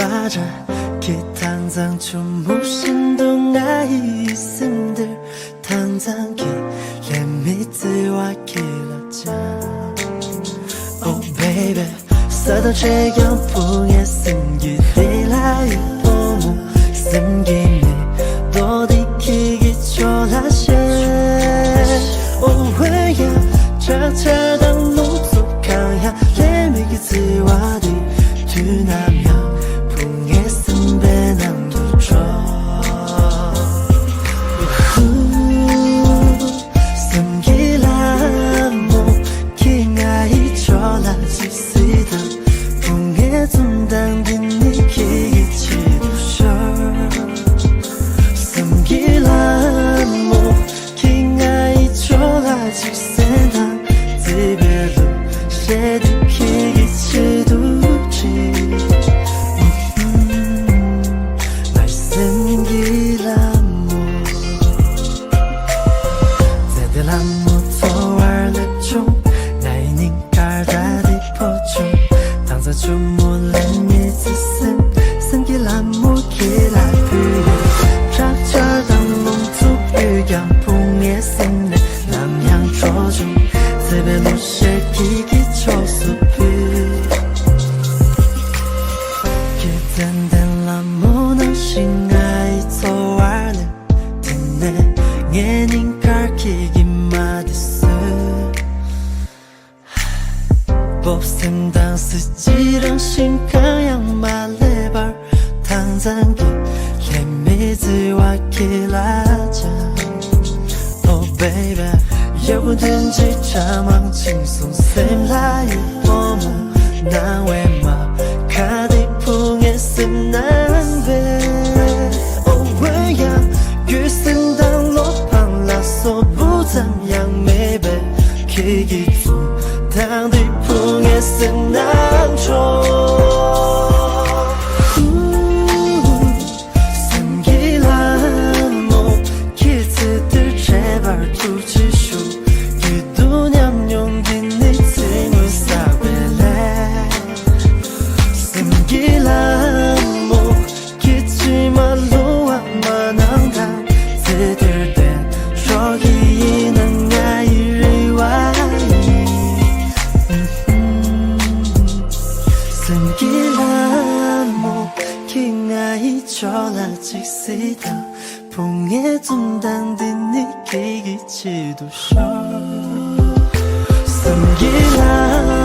맞아 기탕상 주무신 동안 있음들 당장 길의 밑에와 길었자 Oh baby 서도제 연풍에 숨기리라 이포무 숨기니 또 디키기 졸라셔 Oh 왜야 차차당 녹속하야 레미기즈와 뒤나며 풍에 쓴배 남도줘 숨기라모 킹아이 졸라지시다 풍에 둔당긴 니키기 치도셔 숨기라모 킹아이 졸라지세다 집에도 쉐디키기 치도지 말씀기라모 제들라모 토알레총 나이닝 갈다디포총 당사 주물렌 미스슨 승기라모 기라그여 작절당 몽툭 일경풍에 쓴내 남양 조종 세배로 쉐기기 초수피 기댄댄 라모는 싱아이 토알레 듣네 녜닝 갈키기 마디스 법셈당 스지랑 싱가양 말레발 당장기 레미즈와 길라자 Oh baby 여우든지 자망칭 손셈 라이 뽀무 나외마 가디풍에 쓴난배 Oh 왜야 귀쓴당 로팡라소 부장양 매배 기기투 당디풍에 쓴난초 제발 두지쇼 기도냠 용기 니 팀을 사벨레 숨기라모 기치말로 안만한다 제들된 저기는 나이리와이 숨기라모 킹아이 졸라직시다 풍에 둔당딘 니키기 치도쇼 숨기라